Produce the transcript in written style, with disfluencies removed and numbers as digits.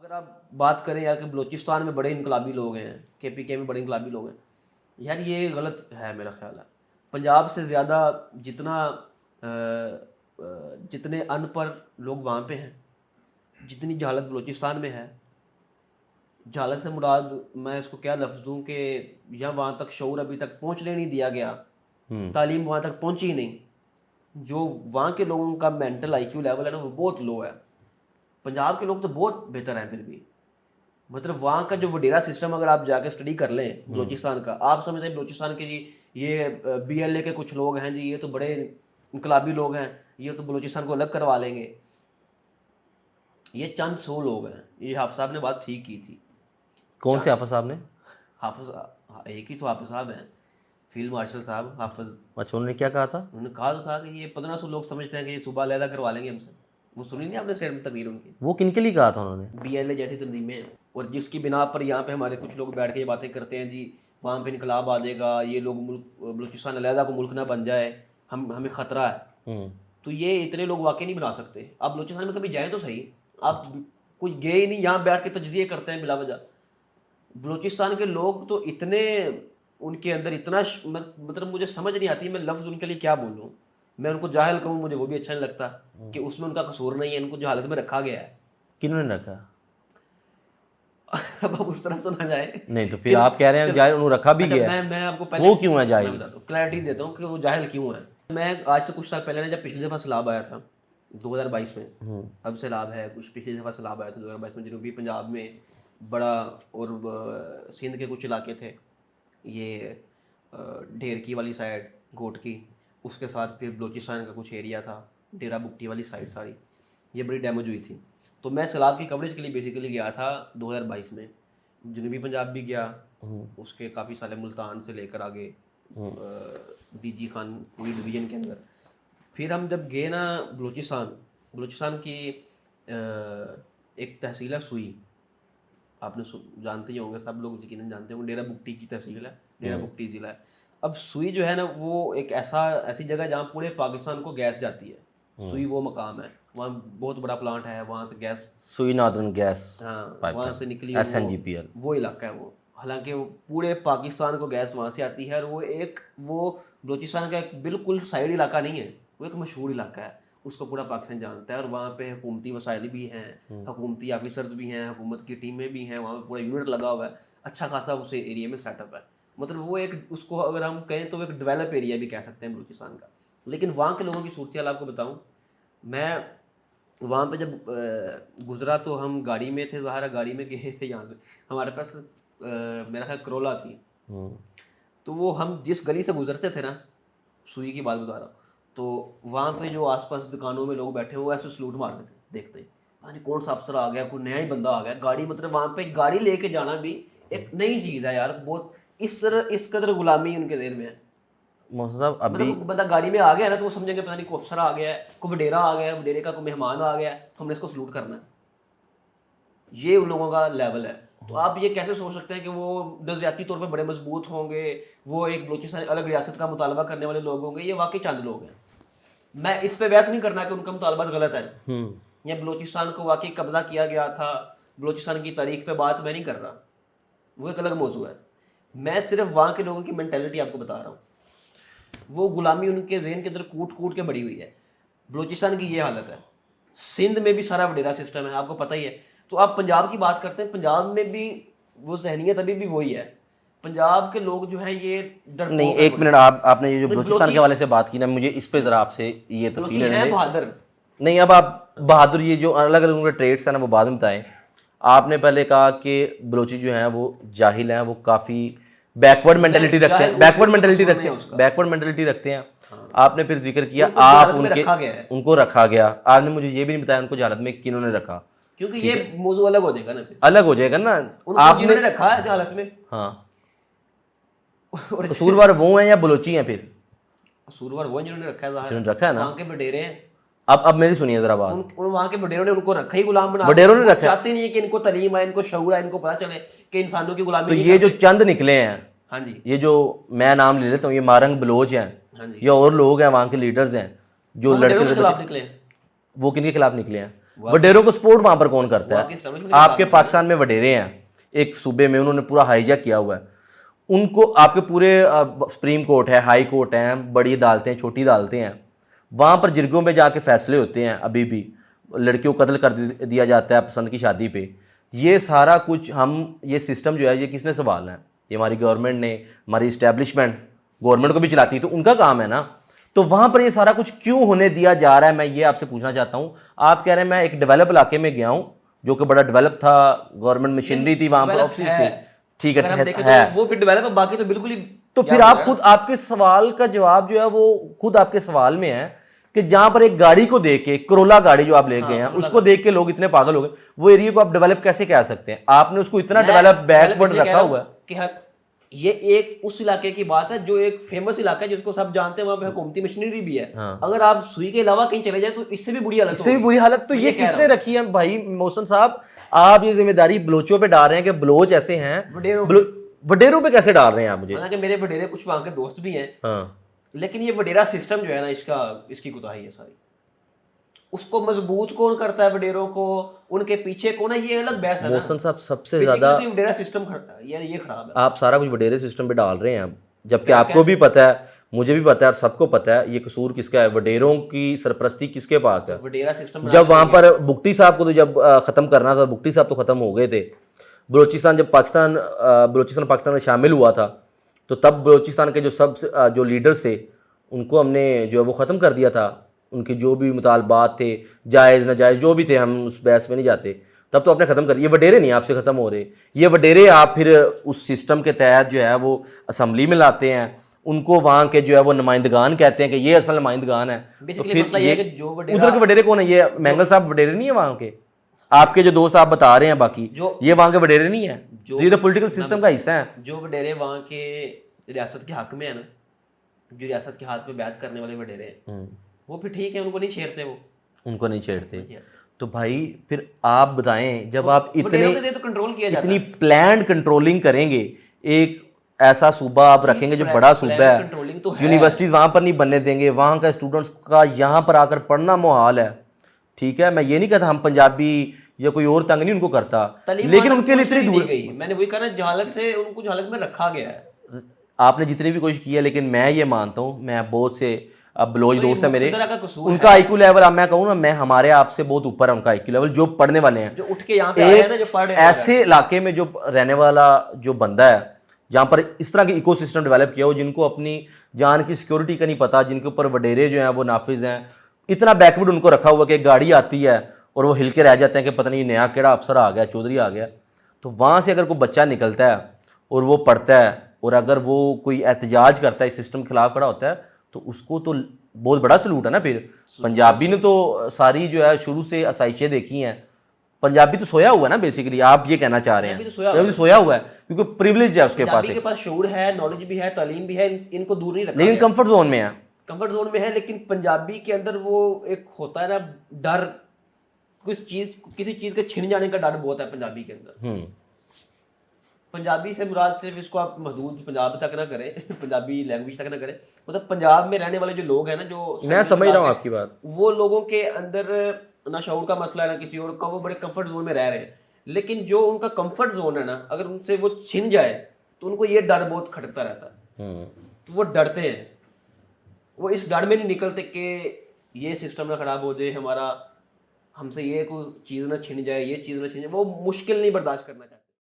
अगर आप बात करें यार कि बलूचिस्तान में बड़े इनकलाबी लोग हैं, केपीके में बड़े इनकलाबी लोग हैं, यार ये गलत है मेरा ख्याल है। पंजाब से ज़्यादा जितना जितने अनपढ़ लोग वहाँ पे हैं, जितनी जहालत बलूचिस्तान में है, जहालत से मुराद मैं इसको क्या लफ्ज़ दूँ कि यहाँ वहाँ तक शऊर अभी तक पहुँचने नहीं दिया गया, तालीम वहाँ तक पहुँची ही नहीं। जो वहाँ के लोगों का मेंटल आईक्यू लेवल है ना, वो बहुत लो है। पंजाब के लोग तो बहुत बेहतर हैं फिर भी। मतलब वहाँ का जो वडेरा सिस्टम अगर आप जाके स्टडी कर लें बलूचिस्तान का, आप समझते हैं बलूचिस्तान के जी ये बीएलए के कुछ लोग हैं जी, ये तो बड़े इनकलाबी लोग हैं, ये तो बलूचिस्तान को अलग करवा लेंगे। ये चंद 100 लोग हैं। ये हाफिज साहब ने बात ठीक की थी। कौन से हाफिज साहब ने? हाफिज एक ही तो हाफिज साहब हैं, फील्ड मार्शल साहब हाफिज। अच्छा, उन्होंने क्या कहा था? उन्होंने कहा तो था कि ये 1500 लोग समझते हैं कि ये सुबह अलहदा करवा लेंगे हमसे। वो सुनी नहीं आपने शेर में तकरीर उनकी? वो किनके लिए कहा था उन्होंने? बीएलए जैसी तंजीमें हैं, और जिसकी बिना पर यहाँ पे हमारे कुछ लोग बैठ के ये बातें करते हैं जी वहाँ पे इनकलाब आ जाएगा, ये लोग मुल्क बलूचिस्तान अलहदा को मुल्क ना बन जाए, हमें ख़तरा है। तो ये इतने लोग वाकई नहीं बना सकते। आप बलूचिस्तान में कभी जाएँ तो सही, आप कोई गए ही नहीं, यहाँ बैठ के तजज़िये करते हैं बिला वजह। बलूचिस्तान के लोग तो इतने, उनके अंदर इतना मतलब मुझे समझ नहीं आती मैं लफ्ज़ उनके लिए क्या बोलूँ। मैं उनको जाहिल कहूँ मुझे वो भी अच्छा नहीं लगता कि उसमें उनका कसूर नहीं है, इनको जो हालत में रखा गया है। किन्होंने रखा? अब आप उस तरफ तो ना जाए। नहीं तो फिर आप कह रहे हैं जाहिल उन्होंने रखा भी अच्छा, गया है। मैं आपको पहले वो क्यों है मैं जाहिल? बताता हूँ, क्लैरिटी देता हूँ कि वो जाहिल क्यों है। मैं आज से कुछ साल पहले ना, जब पिछली दफ़ा सैलाब आया था 2022 में, अब सैलाब है कुछ, पिछली दफ़ा सैलाब आया था 2022 में, जनूबी पंजाब में बड़ा, और सिंध के कुछ इलाके थे, ये ढेरकी वाली साइड, घोटकी, उसके साथ फिर बलूचिस्तान का कुछ एरिया था, डेरा बुगटी वाली साइड, सारी ये बड़ी डैमेज हुई थी। तो मैं सैलाब की कवरेज के लिए बेसिकली गया था 2022 में। जनूबी पंजाब भी गया, उसके काफ़ी सारे मुल्तान से लेकर आगे दीजी खान पूरी डिवीजन के अंदर। फिर हम जब गए ना बलूचिस्तान की एक तहसील है सुई, आपने जानते ही होंगे, सब लोग यकीनन जानते होंगे, डेरा बुगटी की तहसील है, डेरा बुगटी ज़िला है। अब सुई जो है ना, वो एक ऐसी जगह जहाँ पूरे पाकिस्तान को गैस जाती है। सुई वो मकाम है, वहाँ बहुत बड़ा प्लांट है, वहाँ से गैस, सुई नॉर्दर्न गैस, हाँ वहाँ से निकली SNGPL, वो इलाका है वो। हालांकि वो पूरे पाकिस्तान को गैस वहाँ से आती है, और वो बलूचिस्तान का एक बिल्कुल साइड इलाका नहीं है, वो एक मशहूर इलाका है, उसको पूरा पाकिस्तान जानता है। और वहाँ पे हुकूमती वसाइल भी हैं, हुकूमती ऑफिसर्स भी हैं, हुकूमत की टीमें भी हैं, वहाँ पे पूरा यूनिट लगा हुआ है, अच्छा खासा उस एरिया में सेटअप है। मतलब वो एक, उसको अगर हम कहें तो एक डेवलप एरिया भी कह सकते हैं बलूचिस्तान का। लेकिन वहाँ के लोगों की सूरत आपको बताऊँ, मैं वहाँ पे जब गुजरा तो हम गाड़ी में थे, ज़ाहिर है गाड़ी में गए थे, यहाँ से हमारे पास मेरा ख्याल करोला थी। तो वो हम जिस गली से गुजरते थे ना, सुई की बात बता रहा हूँ, तो वहाँ पे जो आसपास दुकानों में लोग बैठे हुए ऐसे सलूट मारते थे देखते ही, पता नहीं कौन सा अफसर आ गया, कोई नया ही बंदा आ गया गाड़ी, मतलब वहाँ पे गाड़ी लेके जाना भी एक नई चीज़ है यार। बहुत इस कदर गुलामी उनके देर में है। मौसम साहब अभी मतलब बंदा गाड़ी में आ गया ना, तो वो समझेंगे पता नहीं कोई अफसर आ गया है, कोई वडेरा आ गया है, वडेरे का कोई मेहमान आ गया है, तो हमने इसको सलूट करना है। ये उन लोगों का लेवल है। तो आप ये कैसे सोच सकते हैं कि वो नज़रियाती तौर पर बड़े मजबूत होंगे, वो एक बलूचिस्तान अलग रियासत का मुतालबा करने वाले लोग होंगे? ये वाकई चंद लोग हैं। मैं इस पे बहस नहीं करना कि उनका मुतालबा गलत है, या बलूचिस्तान को वाकई कब्जा किया गया था, बलूचिस्तान की तारीख पे बात मैं नहीं कर रहा, वो एक अलग मौजू है। मैं सिर्फ वहाँ के लोगों की मैंटेलिटी आपको बता रहा हूँ। वो गुलामी उनके जहन के अंदर कूट कूट के बड़ी हुई है। बलूचिस्तान की ये हालत है। सिंध में भी सारा वडेरा सिस्टम है, आपको पता ही है। तो आप पंजाब की बात करते हैं, पंजाब में भी वो जहनीत अभी भी वही है। पंजाब के लोग जो हैं ये डरपोक नहीं, हैं एक बड़े। मिनट, आपने ये जो बलूचिस्तान के हवाले से बात की ना, मुझे इस पे ज़रा आपसे ये तफसील है बहादुर। नहीं, अब आप बहादुर, ये जो अलग अलग उनके ट्रेड्स हैं ना, वो बाद में बताएं। आपने पहले कहा कि बलोची जो हैं वो जाहिल हैं, वो काफ़ी बैकवर्ड मेंटेलिटी रखते हैं, बैकवर्ड मेंटेलिटी रखते हैं। आपने फिर जिक्र किया आप उनको रखा गया, आपने मुझे ये भी नहीं बताया उनको जहालत में किन्होंने रखा, क्योंकि ये मौजू अलग हो जाएगा ना, फिर अलग हो जाएगा ना। आपने रखा है जहालत में, हाँ, कसूरवार वो हैं या बलोची हैं? फिर कसूरवार वो जिन्होंने रखा है, जिन्होंने रखा है ना, वहाँ के वडेरे हैं। अब मेरी सुनिए जरा बात। वहाँ के वडेरों ने उनको रखा ही गुलाम बना, वडेरों ने रखा, चाहते नहीं है कि इनको तालीम आए, इनको शऊर आए, इनको पता चले कि इंसानों की गुलामी। तो ये जो चंद निकले हैं, हाँ जी, ये जो मैं नाम ले लेता हूँ, ये मारंग बलोच हैं, हाँ जी, ये और लोग हैं वहाँ के लीडर्स हैं जो लड़के के खिलाफ निकले हैं। वो किनके खिलाफ निकले हैं? वडेरों को सपोर्ट वहां पर कौन करता आपकी है? इस्लामिक में आपके पाकिस्तान में वडेरे हैं एक सूबे में, उन्होंने पूरा हाईजैक किया हुआ है उनको। आपके पूरे सुप्रीम कोर्ट है, हाई कोर्ट है, बड़ी अदालतें, छोटी अदालतें हैं, वहां पर जिरगों पे जाके फैसले होते हैं। अभी भी लड़कियों को कत्ल कर दिया जाता है पसंद की शादी पे। ये सारा कुछ ये सिस्टम जो है ये किसने संभालना है? ये हमारी गवर्नमेंट ने, हमारी इस्टेब्लिशमेंट गवर्नमेंट को भी चलाती है, तो उनका काम है ना। तो वहां पर ये सारा कुछ क्यों होने दिया जा रहा है, मैं ये आपसे पूछना चाहता हूँ। आप कह रहे हैं मैं एक डेवलप इलाके में गया हूँ जो कि बड़ा डेवलप था, गवर्नमेंट मशीनरी थी, वहां पर develop ऑफिस है। थी, ठीक अगर हम है, देखें है। तो वो फिर डेवलप है, बाकी तो बिल्कुल ही तो फिर आप खुद, आपके सवाल का जवाब जो है वो खुद आपके सवाल में है कि जहां पर एक गाड़ी को देख के, करोला गाड़ी जो आप ले गए हैं, उसको देख के लोग इतने पागल हो गए, वो एरिया को आप डेवलप कैसे कह सकते हैं? आपने उसको इतना डेवलप बैकवर्ड रखा हुआ है कि हाँ, ये एक उस इलाके की बात है जो एक फेमस इलाका है जिसको सब जानते हैं, वहां पे हुकूमती मशीनरी भी है। हाँ। अगर आप सुई के अलावा कहीं चले जाए तो इससे भी बुरी हालत इससे भी होगी। बुरी हालत तो मैं ये कह रहा किसने हूं। रखी है भाई मोहसन साहब? आप ये जिम्मेदारी बलोचों पे डाल रहे हैं कि बलोच ऐसे हैं। वडेरों पे कैसे डाल रहे हैं आप मुझे? हालांकि मेरे वडेरे कुछ वहां के दोस्त भी हैं, हाँ, लेकिन ये वडेरा सिस्टम जो है ना, इसकी कुताही है सारी। उसको मजबूत कौन करता है वडेरों को, उनके पीछे कौन है, ये अलग बहस है ना। मोहसन साहब सबसे Basically ज्यादा तो ये वडेरा सिस्टम यार ये खराब है। आप सारा कुछ वडेरे सिस्टम पे डाल रहे हैं अब, जबकि आपको भी पता है, मुझे भी पता है और सबको पता है ये कसूर किसका है। वडेरों की सरपरस्ती किसके पास है? वडेरा सिस्टम जब वहां पर बुगटी साहब को तो जब खत्म करना था, बुगटी साहब तो खत्म हो गए थे। बलोचिस्तान जब बलोचिस्तान पाकिस्तान में शामिल हुआ था, तो तब बलोचिस्तान के जो लीडर्स थे उनको हमने जो है वो ख़त्म कर दिया था। उनके जो भी मुतालबात थे, जायज़ नाजायज़ जो भी थे, हम उस बहस में नहीं जाते। तब तो आपने ख़त्म कर, ये वडेरे नहीं आपसे ख़त्म हो रहे, ये वडेरे आप फिर उस सिस्टम के तहत जो है वो असम्बली में लाते हैं, उनको वहाँ के जो है वो नुमाइंदगान कहते हैं कि ये असल नुमाइंदगान है। तो फिर मसला ये है कि जो उधर के वडेरे कौन है? ये मैंगल साहब वडेरे नहीं है वहाँ के? आपके जो दोस्त आप बता रहे हैं बाकी, ये वहाँ के वडेरे नहीं है? ये तो पॉलिटिकल सिस्टम का हिस्सा है। जो वडेरे वहाँ के रियासत के हक में है ना, जो रियासत के हाथ में बैत करने वाले वडेरे हैं, वो फिर ठीक है, उनको नहीं छेड़ते, वो उनको नहीं छेड़ते। तो भाई फिर आप बताएं, जब आप तो कंट्रोल किया जाता इतनी प्लान्ड कंट्रोलिंग करेंगे, एक ऐसा सूबा आप रखेंगे जो बड़ा सूबा है, तो यूनिवर्सिटीज वहां पर नहीं बनने देंगे, वहां का स्टूडेंट्स का यहाँ पर आकर पढ़ना मुहाल है। ठीक है, मैं ये नहीं कहता हम पंजाबी या कोई और तंग नहीं उनको करता, लेकिन उनके लिए इतनी दूर गई। मैंने वही कहा ना, जहालत से उनको जहालत में रखा गया है। आपने जितनी भी कोशिश की है, लेकिन मैं ये मानता हूँ, मैं बहुत से अब बलोच दोस्त है मेरे, उनका आईक्यू लेवल मैं कहूँ ना, मैं हमारे आपसे बहुत ऊपर है उनका आईक्यू लेवल, जो पढ़ने वाले हैं, जो उठ के यहाँ पे आए हैं ना, जो पढ़ रहे हैं। ऐसे इलाके में जो रहने वाला जो बंदा है, जहाँ पर इस तरह की इकोसिस्टम डेवलप किया हो, जिनको अपनी जान की सिक्योरिटी का नहीं पता, जिनके ऊपर वडेरे जो हैं वो नाफिज हैं, इतना बैकवर्ड उनको रखा हुआ कि गाड़ी आती है और वो हिल के रह जाते हैं कि पता नहीं नया केड़ा अफसर आ गया, चौधरी आ गया। तो वहाँ से अगर कोई बच्चा निकलता है और वो पढ़ता है, और अगर वो कोई एहतजाज करता है, इस सिस्टम के खिलाफ खड़ा होता है, तो उसको तो बहुत बड़ा सलूट है ना। फिर पंजाबी ने तो सारी जो है शुरू से आसाइशें देखी हैं, पंजाबी तो सोया हुआ है ना बेसिकली, आप ये कहना चाह रहे हैं? पंजाबी सोया हुआ है क्योंकि प्रिविलेज है उसके पास, शऊर है, नॉलेज भी है, तालीम भी है, इनको दूर नहीं रखा, लेकिन कंफर्ट जोन में है, कंफर्ट जोन में है। लेकिन पंजाबी के अंदर वो एक होता है ना डर, किसी चीज के छिन जाने का डर बहुत है पंजाबी के अंदर। पंजाबी से मुराद सिर्फ इसको आप महदूद पंजाब तक ना करें, पंजाबी लैंग्वेज तक ना करें, मतलब पंजाब में रहने वाले जो लोग हैं ना, जो मैं समझ रहा हूँ आपकी बात, वो लोगों के अंदर ना शऊर का मसला है ना किसी और का, वो बड़े कंफर्ट जोन में रह रहे हैं। लेकिन जो उनका कंफर्ट जोन है ना, अगर उनसे वो छिन जाए तो उनको ये डर बहुत खटकता रहता है, तो वो डरते हैं, वो इस डर में नहीं निकलते कि ये सिस्टम ना खराब हो जाए हमारा, हमसे ये कोई चीज़ ना छिन जाए, ये चीज़ ना छिन जाए, वो मुश्किल नहीं बर्दाश्त करना चाहते।